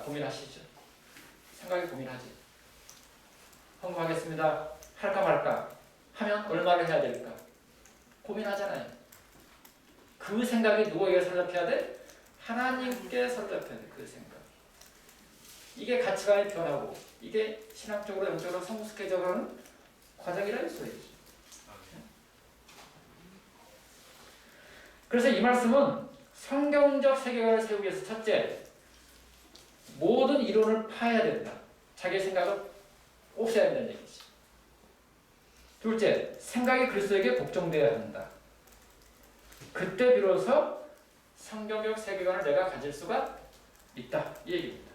고민하시죠. 생각이 고민하지. 헌금하겠습니다. 할까 말까 하면 얼마를 해야 될까? 고민하잖아요. 그 생각이 누구에게 사로잡혀야 돼? 하나님께 사로잡혀야 돼. 그 생각. 이게 가치관이 변하고 이게 신학적으로 영적으로 성숙해져가는 과정이라 이 소리죠. 그래서 이 말씀은 성경적 세계관을 세우기 위해서 첫째, 모든 이론을 파야 된다. 자기의 생각을 없애야 된다는 얘기지. 둘째, 생각이 그리스도에게 복종되어야 한다. 그때 비로소 성경적 세계관을 내가 가질 수가 있다. 이 얘기입니다.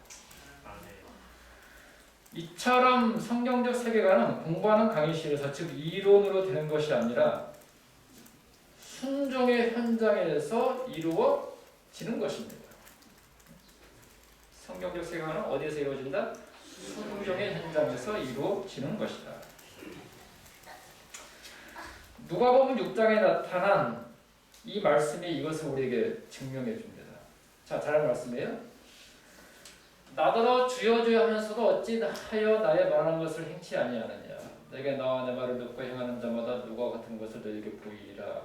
이처럼 성경적 세계관은 공부하는 강의실에서 즉 이론으로 되는 것이 아니라 순종의 현장에서 이루어지는 것입니다. 성경적 세계관은 어디에서 이루어진다? 순종의 현장에서 이루어지는 것이다. 누가복음 6장에 나타난 이 말씀이 이것을 우리에게 증명해 줍니다. 자, 잘한 말씀이에요. 나더러 주여 주여 하면서도 어찌 하여 나의 말하는 것을 행치 아니하느냐. 내게 나와 내 말을 듣고 행하는 자마다 누가 같은 것을 너에게 보이리라.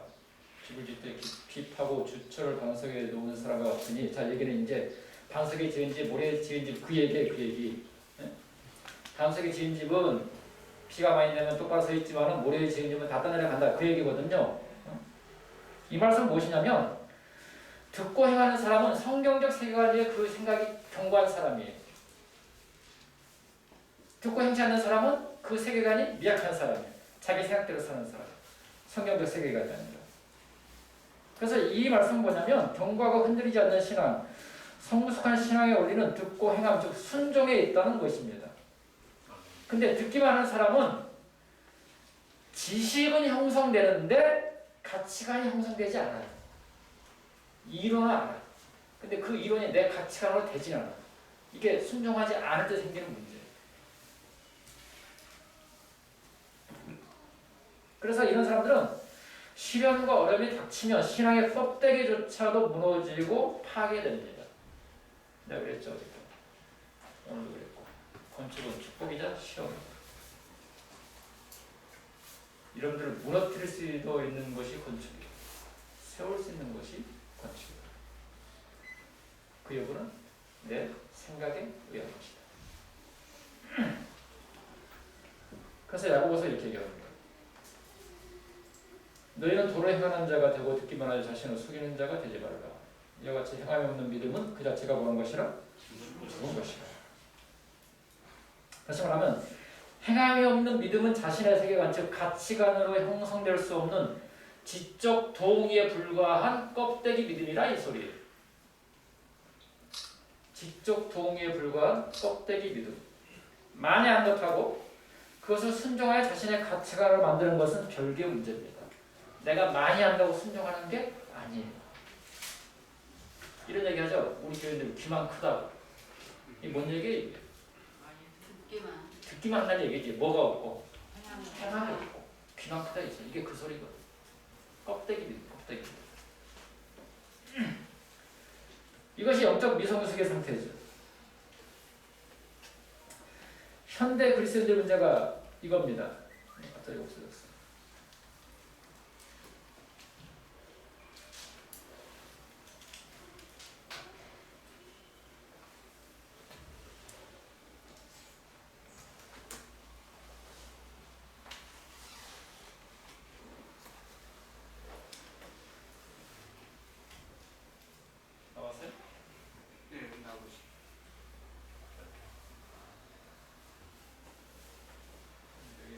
집을 짓되 깊이 파고 주철을 방석에 놓은 사람과 같으니. 자, 여기는 이제 방석에 지은 집, 모래에 지은 집 그 얘기. 네? 방석에 지은 집은 비가 많이 내면 똑바로 서 있지만 모래에 지은 집은 다 떠내려간다. 그 얘기거든요. 이 말씀은 무엇이냐면 듣고 행하는 사람은 성경적 세계관에 그 생각이 견고한 사람이에요. 듣고 행치 않는 사람은 그 세계관이 미약한 사람이에요. 자기 생각대로 사는 사람. 성경적 세계관이 아니라. 그래서 이 말씀은 뭐냐면 견고하고 흔들리지 않는 신앙, 성숙한 신앙의 원리는 듣고 행함, 즉 순종에 있다는 것입니다. 근데 듣기만 하는 사람은 지식은 형성되는데 가치관이 형성되지 않아요. 이론은 알아요. 근데 그 이론이 내 가치관으로 되진 않아요. 이게 순종하지 않을 때 생기는 문제예요. 그래서 이런 사람들은 시련과 어려움이 닥치면 신앙의 껍데기조차도 무너지고 파괴됩니다. 내가 그랬죠, 어저께. 오늘도 그랬고. 건축은 축복이자 시험이다. 여러분들을 무너뜨릴 수도 있는 것이 건축이에요. 세울 수 있는 것이 건축이다. 그 여부는 내 생각에 의한 것이다. 그래서 야고보서 이렇게 얘기합니다. 너희는 도로 행하는 자가 되고 듣기만 하여 자신을 속이는 자가 되지 말라. 이와 같이 행함이 없는 믿음은 그 자체가 뭐한 것이라? 죽은 것이라. 다시 말하면 행함이 없는 믿음은 자신의 세계관, 즉 가치관으로 형성될 수 없는 지적 동의에 불과한 껍데기 믿음이라 이 소리예요. 지적 동의에 불과한 껍데기 믿음. 많이 안 것하고 그것을 순종하여 자신의 가치관을 만드는 것은 별개의 문제입니다. 내가 많이 한다고 순종하는 게 아니에요. 이런 얘기 하죠. 우리 교인들 귀만 크다고. 이게 뭔 얘기예요? 이게? 듣기만 한다는 얘기지. 뭐가 없고 행함이 없고 귀만 크다 있어. 이게 그 소리거든. 껍데기입니다. 껍데기. 이것이 영적 미성숙의 상태죠. 현대 그리스도인들 문제가 이겁니다. 갑자기 없어졌어. 나왔어요? 네, 나오고 있습니다. 여기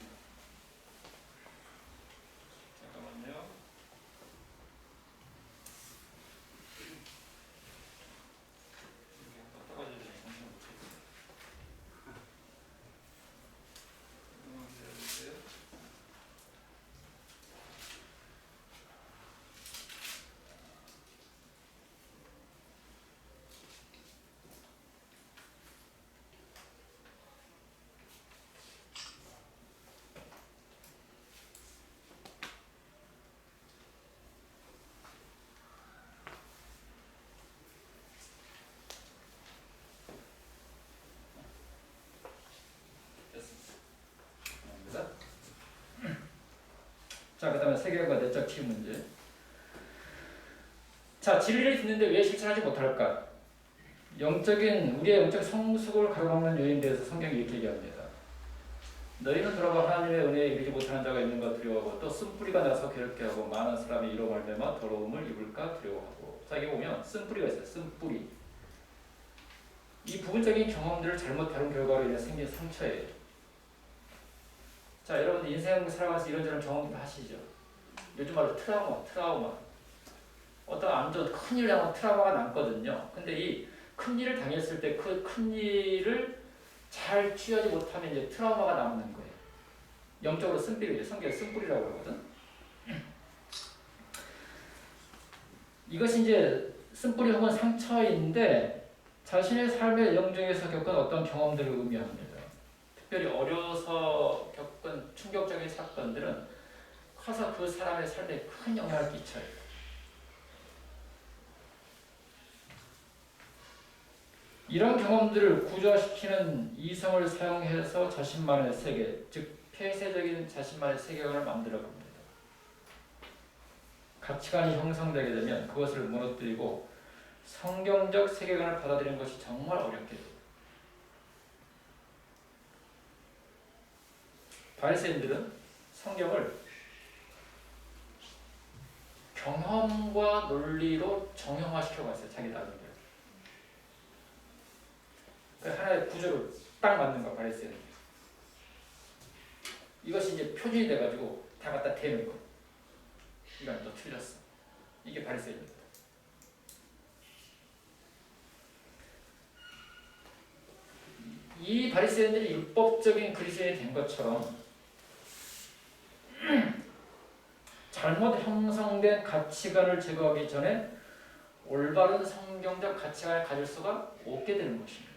자, 그 다음에 세계관과 내적 키움 문제. 자, 진리를 듣는데 왜 실천하지 못할까? 우리의 영적 성숙을 가로막는 요인에 대해서 성경이 이렇게 얘기합니다. 너희는 돌아봐 하나님의 은혜에 이르지 못하는 자가 있는 것 두려워하고 또 쓴뿌리가 나서 괴롭게 하고 많은 사람이 이로 말미암아 더러움을 입을까 두려워하고. 자, 여기 보면 쓴뿌리가 있어요. 쓴뿌리. 이 부분적인 경험들을 잘못 다룬 결과로 인해 생긴 상처예요. 자, 여러분들 인생 살아가면서 이런저런 경험도 하시죠. 요즘 말로 트라우마. 어떤 안 좋은 큰일을 당하면 트라우마가 남거든요. 근데 이 큰일을 당했을 때 그 큰일을 잘 취하지 못하면 이제 트라우마가 남는 거예요. 영적으로 쓴뿌리예요. 성경에 쓴뿌리라고 그러거든. 이것이 이제 쓴뿌리 혹은 상처인데 자신의 삶의 영역에서 겪은 어떤 경험들을 의미합니다. 특별히 어려서 겪은 충격적인 사건들은 커서 그 사람의 삶에 큰 영향을 끼쳐요. 이런 경험들을 구조화시키는 이성을 사용해서 자신만의 세계, 즉 폐쇄적인 자신만의 세계관을 만들어갑니다. 가치관이 형성되게 되면 그것을 무너뜨리고 성경적 세계관을 받아들이는 것이 정말 어렵게 됩니다. 바리새인들은 성경을 경험과 논리로 정형화시켜 갔어요. 자기 나름대로. 하나의 구조로 딱 맞는 거 바리새인들. 이것이 이제 표준이 돼가지고 다 갖다 대는 거. 이건 또 틀렸어. 이게 바리새인입니다. 이 바리새인들이 율법적인 그리스도인이 된 것처럼 잘못 형성된 가치관을 제거하기 전에 올바른 성경적 가치관을 가질 수가 없게 되는 것입니다.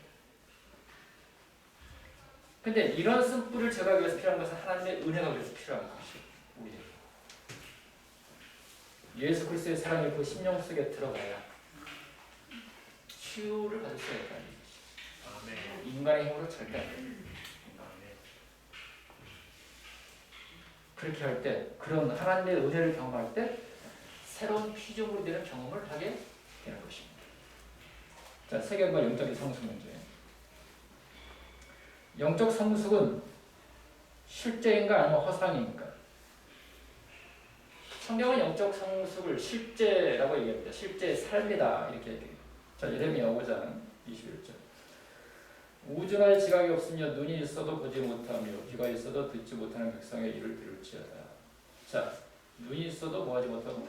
근데 이런 쓴뿌리를 제거하기 위해서 필요한 것은 하나님의 은혜가 그래서 필요한 것이에요. 우리에게. 예수 그리스도의 사랑이 그 심령 속에 들어가야 치유를 받을 수가 있다는 것이죠. 인간의 힘으로 절대 안 됩니다. 그렇게 할 때, 그런 하나님의 은혜를 경험할 때 새로운 피조물이 되는 경험을 하게 되는 것입니다. 자, 세계관과 영적인 성숙 문제. 영적 성숙은 실제인가 아니면 허상인가? 성경은 영적 성숙을 실제라고 얘기합니다. 실제의 삶이다 이렇게 얘기해요. 자, 예레미야 5장 21절. 우주나의 지각이 없으며 눈이 있어도 보지 못하며 귀가 있어도 듣지 못하는 백성의 일을 들을지어다. 자, 눈이 있어도 뭐하지 못하고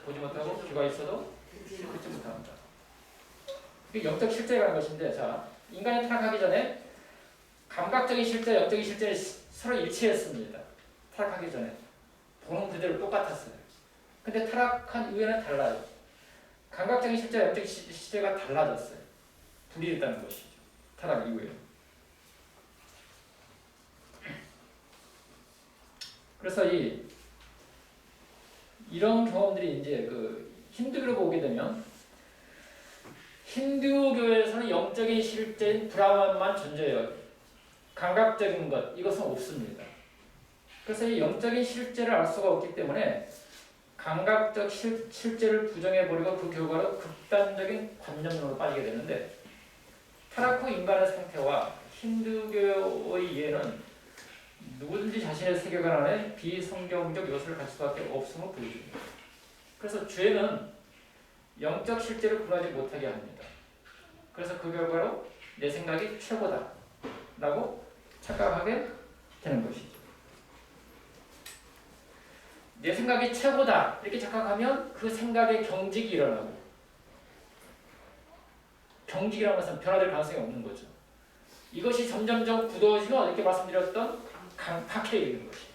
보지 못하고 귀가 있어도 듣지 못한다. 이게 영적 실제라는 것인데, 자, 인간이 타락하기 전에 감각적인 실제, 영적인 실제를 서로 일치했습니다. 타락하기 전에 보는 그대로 똑같았어요. 근데 타락한 이후에는 달라요. 감각적인 실제, 영적인 실제가 달라졌어요. 분리됐다는 것이죠. 타락 이후에. 그래서 이런 경험들이 이제 그 힌두교로 보게 되면 힌두교에서는 영적인 실제인 브라만만 존재해요. 감각적인 것 이것은 없습니다. 그래서 이 영적인 실제를 알 수가 없기 때문에 감각적 실제를 부정해버리고 그 결과로 극단적인 관념론으로 빠지게 되는데, 타락 후 인간의 상태와 힌두교의 이해는 누구든지 자신의 세계관 안에 비성경적 요소를 가질 수밖에 없음을 보여줍니다. 그래서 죄는 영적 실제를 구하지 못하게 합니다. 그래서 그 결과로 내 생각이 최고다 라고 착각하게 되는 것이죠. 내 생각이 최고다 이렇게 착각하면 그 생각에 경직이 일어나고, 경직이라는 것은 변화될 가능성이 없는 거죠. 이것이 점점점 굳어지면 이렇게 말씀드렸던 강팍에 이르는 것이에요.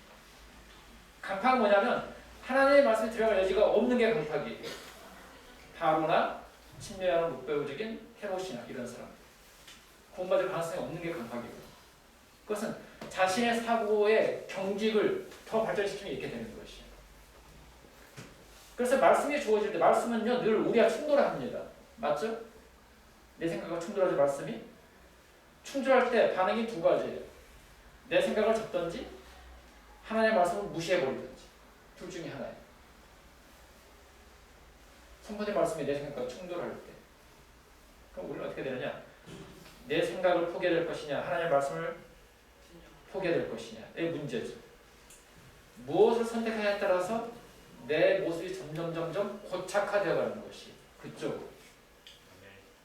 강팍은 뭐냐면 하나님의 말씀에 들어갈 여지가 없는 게 강팍이에요. 바로나 친밀하는 묵배우적인 헤롯이나 이런 사람, 구원받을 가능성이 없는 게 강팍이에요. 그것은 자신의 사고의 경직을 더 발전시키면 이렇게 되는 것이에요. 그래서 말씀이 주어질 때, 말씀은요 늘 우리와 충돌합니다. 맞죠? 내 생각과 충돌하죠. 말씀이 충돌할 때 반응이 두 가지예요. 내 생각을 접든지 하나님의 말씀을 무시해버리든지 둘 중에 하나예요. 성부의 말씀이 내 생각과 충돌할 때 그럼 우리는 어떻게 되느냐? 내 생각을 포기해야 될 것이냐 하나님의 말씀을 포기해야 될 것이냐의 문제죠. 무엇을 선택하냐에 따라서 내 모습이 점점 고착화되어가는 것이 그쪽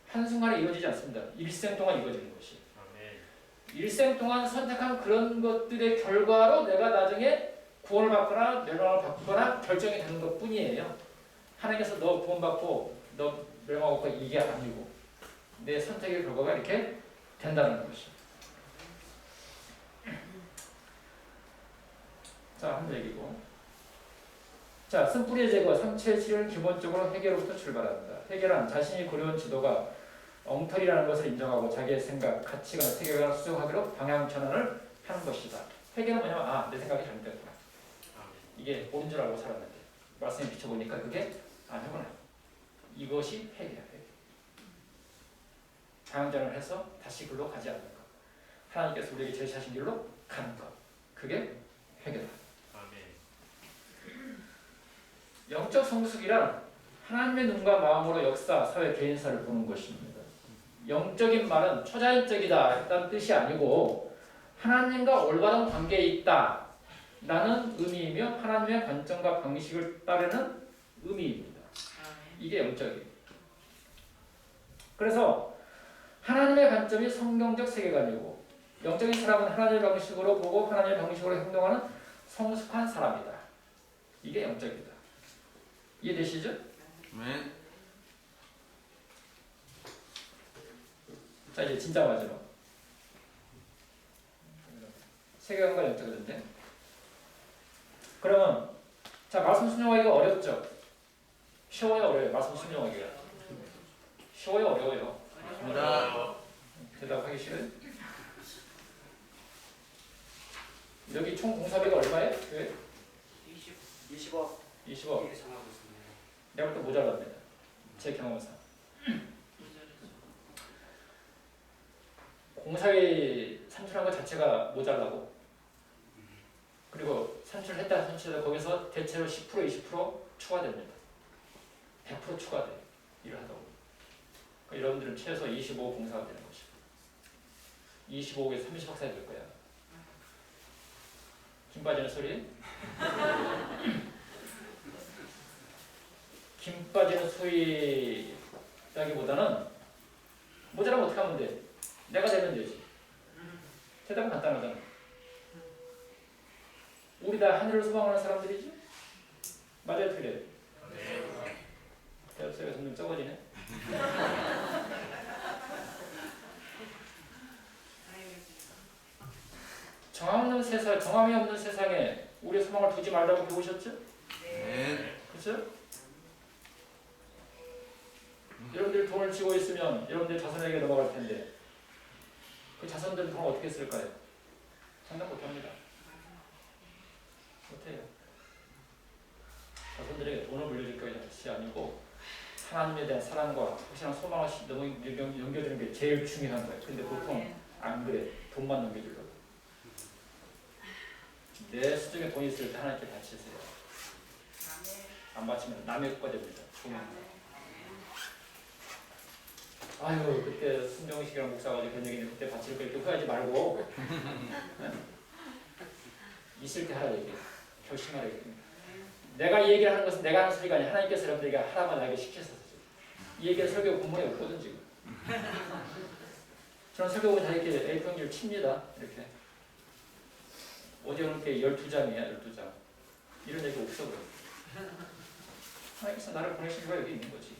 한순간에 이루어지지 않습니다. 일생 동안 이루어지는 것이 일생 동안 선택한 그런 것들의 결과로 내가 나중에 구원을 받거나 멸망을 받거나 결정이 되는 것 뿐이에요. 하나님께서 너 구원받고 너 멸망하고 이게 아니고 내 선택의 결과가 이렇게 된다는 것이. 자, 한 얘기고. 자, 쓴뿌리의 제거, 삼체의 치료는 기본적으로 해결로부터 출발합니다. 해결은 자신이 고려한 지도가 엉터리라는 것을 인정하고 자기의 생각, 가치관을 세계관을 수정하기로 방향 전환을 하는 것이다. 해결은 뭐냐면 내 생각이 잘못됐구나. 이게 옳은 줄 알고 살았는데 말씀에 비춰보니까 그게 아니구나. 이것이 해결이야. 방향 전환을 해서 다시 글로 가지 않는 것. 하나님께서 우리에게 제시하신 길로 가는 것. 그게 해결이다. 영적 성숙이란 하나님의 눈과 마음으로 역사, 사회, 개인사를 보는 것입니다. 영적인 말은 초자연적이다 라는 뜻이 아니고 하나님과 올바른 관계에 있다 라는 의미이며 하나님의 관점과 방식을 따르는 의미입니다. 이게 영적이에요. 그래서 하나님의 관점이 성경적 세계관이고 영적인 사람은 하나님의 방식으로 보고 하나님의 방식으로 행동하는 성숙한 사람이다. 이게 영적이다. 이해되시죠? 네. 자, 이제 진짜 마지막. 세계관과 영적인데. 그러면 자, 말씀 순종하기가 어렵죠? 쉬워요, 어려워요? 말씀 순종하기가. 쉬워요, 어려워요? 입니다. 대답하기 싫어요? 여기 총 공사비가 얼마예요? 교회? 20억 20억. 이게 정하고 있습니다. 내가 볼 때 모자랍니다. 제 경험상. 공사비 산출한 것 자체가 모자라고. 그리고 산출했다 산출했다 거기서 대체로 10% 20% 추가됩니다. 100% 추가돼요. 일을 하다 보면. 그러니까 여러분들은 최소 25억 공사가 되는 것이고 25억에 30억 사야 될 거야. 김 빠지는 소리? 김 빠지는 소리라기보다는 모자라면 어떻게 하면 돼? 내가 되면 되지. 대답은 간단하잖아. 우리 다 하늘을 소망하는 사람들이지? 맞아요, 틀려요? 대답 소리가 점점 적어지네. 정함이 없는 세상에 우리의 소망을 두지 말라고 배우셨죠? 네. 그렇죠? 여러분들 돈을 쥐고 있으면 여러분들 자손에게 넘어갈 텐데 그 자손들은 돈을 어떻게 쓸까요? 장담 못합니다. 못해요. 자손들에게 돈을 물려줄 것이 아니고 하나님에 대한 사랑과 확실한 소망을 넘겨주는 게 제일 중요한 거예요. 근데 보통 안 그래. 돈만 넘겨주려고. 내 수중에 돈이 있을 때 하나님께 바치세요. 안 바치면 남의 것가 됩니다. 아유, 그때 순정식이랑 목사가 변형이는 그때 바칠 거 이렇게 후회하지 말고 있을 때 하라 얘기해. 결심하라 얘기해. 내가 이 얘기를 하는 것은 내가 하는 소리가 아니라 하나님께서 여러분들에게 하라고 나에게 시키셔서 이 얘기를 설교 본문에 없거든 지금. 저는 설교본 다 이렇게 A4용지를 칩니다. 이렇게. 어제 오늘께 12장이야 12장. 이런 얘기 없어 그래. 하나님께서 나를 보내신 이유가 여기 있는 거지.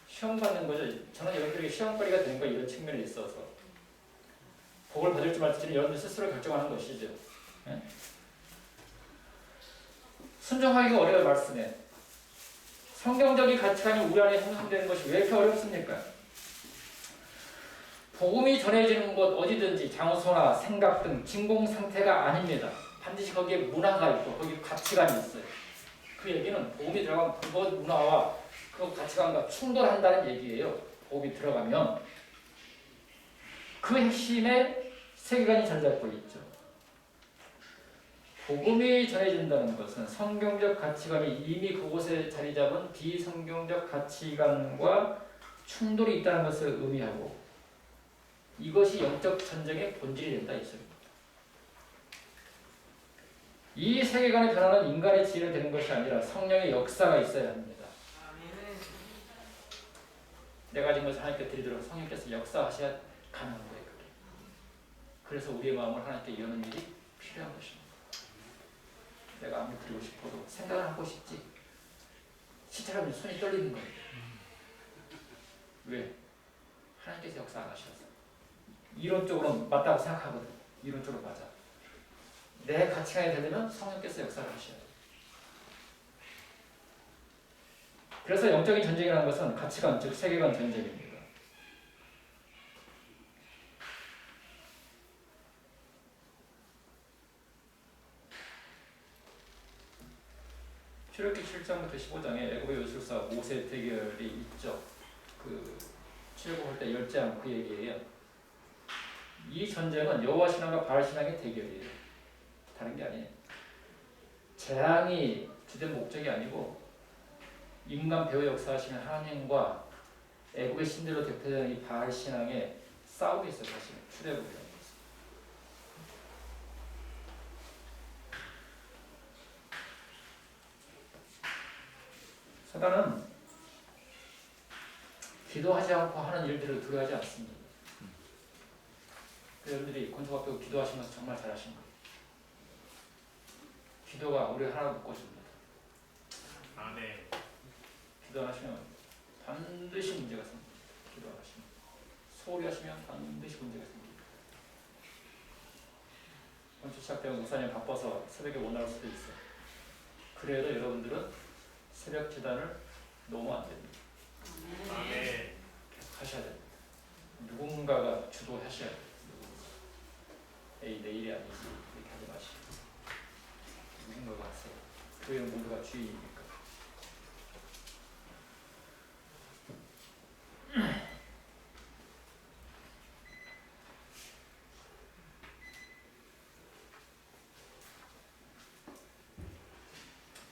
시험 받는 거죠. 저는 여러분들에게 시험거리가 되는 거 이런 측면에 있어서 복을 받을지 말지는 여러분들 스스로 결정하는 것이죠. 네? 순종하기가 어려워요. 말씀에. 성경적인 가치관이 우리 안에 형성되는 것이 왜 이렇게 어렵습니까? 복음이 전해지는 곳 어디든지 장소나 생각 등 진공 상태가 아닙니다. 반드시 거기에 문화가 있고 거기에 가치관이 있어요. 그 얘기는 복음이 들어가면 그 문화와 그 가치관과 충돌한다는 얘기예요. 복음이 들어가면 그 핵심에 세계관이 자리 잡고 있죠. 복음이 전해진다는 것은 성경적 가치관이 이미 그곳에 자리 잡은 비성경적 가치관과 충돌이 있다는 것을 의미하고 이것이 영적 전쟁의 본질이 된다 이 소리입니다. 이 세계관의 변화는 인간의 지혜로 되는 것이 아니라 성령의 역사가 있어야 합니다. 내가 가진 것을 하나님께 드리도록 성령께서 역사하셔야 가능한 거예요. 그게. 그래서 우리의 마음을 하나님께 여는 일이 필요한 것입니다. 내가 아무리 드리고 싶어도 생각을 하고 싶지 시체라면 손이 떨리는 거예요. 왜? 하나님께서 역사 안 하셔서. 이론적으로는 맞다고 생각하거든. 이론적으로 맞아. 내 가치관이 되려면 성령께서 역사를 하셔야 돼. 그래서 영적인 전쟁이라는 것은 가치관, 즉 세계관 전쟁입니다. 출애굽기 7장부터 15장에 애굽의 요술사 모세 대결이 있죠. 그 출애굽할 때 열재앙 그 얘기예요. 이 전쟁은 여호와 신앙과 바알 신앙의 대결이에요. 다른 게 아니에요. 재앙이 주된 목적이 아니고 인간 배후 역사하시는 하나님과 애국의 신들로 대표되는 이 바알 신앙의 싸움이 있어요. 사실 출애굽이라는 것은. 사단은 기도하지 않고 하는 일들을 두려워하지 않습니다. 여러분들이 권총학교 기도하시는 것을 정말 잘하신 거예요. 기도가 우리 하나 묶어줍니다. 아멘. 기도 안 하시면 반드시 문제가 생깁니다. 기도 안 하시면. 소홀히 하시면 반드시 문제가 생깁니다. 건축 시작되면 목사님 바빠서 새벽에 못 나올 수도 있어요. 그래도 여러분들은 새벽 기도를 놓으면 안 됩니다. 아멘. 하셔야 됩니다. 누군가가 주도하셔야 돼요. 에이 내일이 아니지 이렇게 하지 마시고 누군가가 하세요. 교회는 모두가 주인이니까.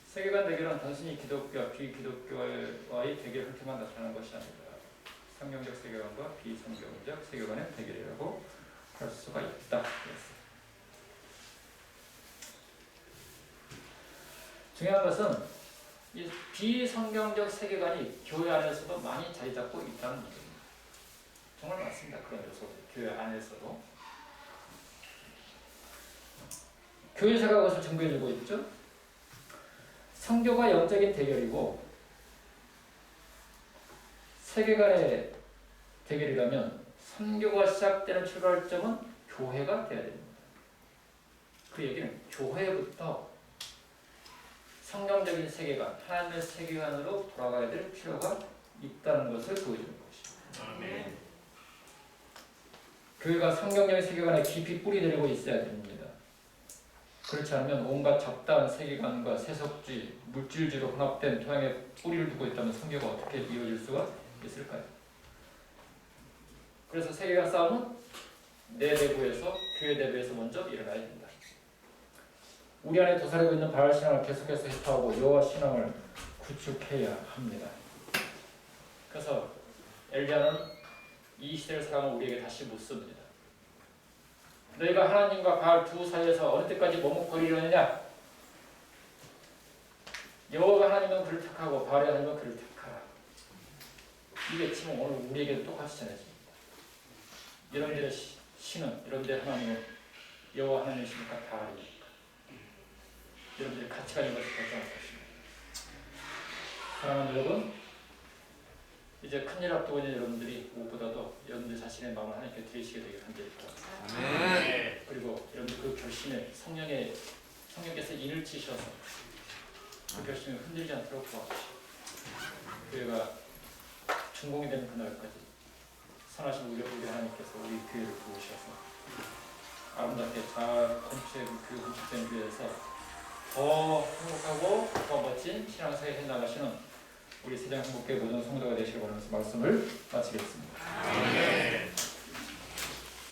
세계관 대결은 단순히 기독교와 비기독교와의 대결 형태만 나타나는 것이 아니다. 성경적 세계관과 비성경적 세계관의 대결이라고 할 수가 있다. 중요한 것은 이 비성경적 세계관이 교회 안에서도 많이 자리 잡고 있다는 문제입니다. 정말 많습니다. 그런 요소들 교회 안에서도 교회사가 그것을 증거해주고 있죠. 성교가 영적인 대결이고 세계관의 대결이라면 선교가 시작되는 출발점은 교회가 돼야 됩니다. 그 얘기는 교회부터 성경적인 세계관, 하나님의 세계관으로 돌아가야 될 필요가 있다는 것을 보여주는 것입니다. 아멘. 교회가 성경적인 세계관에 깊이 뿌리 내리고 있어야 됩니다. 그렇지 않으면 온갖 잡다한 세계관과 세속주의, 물질주의로 혼합된 토양에 뿌리를 두고 있다면 성교가 어떻게 이루어질 수가 있을까요? 그래서 세계관 싸움은 내 내부에서, 교회 내부에서 먼저 일어나야 된다. 우리 안에 도사리고 있는 바알 신앙을 계속해서 해소하고 여호와 신앙을 구축해야 합니다. 그래서 엘리야는 이 시대를 살아가는 우리에게 다시 묻습니다. 너희가 하나님과 바알 두 사이에서 어느 때까지 머뭇거리려느냐? 여호와 하나님은 그를 택하고 바알이 하나님은 그를 택하라. 이 외침은 오늘 우리에게도 똑같이 전해집니다. 여러분들의 신은, 여러분들의 하나님은 여호와 하나님이십니까? 바알입니까? 여러분들의 가치관인 것을 결정할 것입니다. 사랑하는 여러분, 이제 큰일 앞두고 있는 여러분들이 무엇보다도 여러분들 자신의 마음을 하나님께 드리시게 되길 간절히 바랍니다. 아멘. 그리고 여러분들 그 결심에 성령께서 인을 치셔서 그 결심을 흔들지 않도록 도와주시고 교회가 준공이 되는 그날까지 선하신 우리 하나님께서 우리 교회를 부으셔서 아름답게 잘 건축된 그 건축된 교회에서 더 행복하고 더 멋진 신앙생활 해 나가시는 우리 세장 행복교회 모든 성도가 되시길 바라면서 말씀을 마치겠습니다.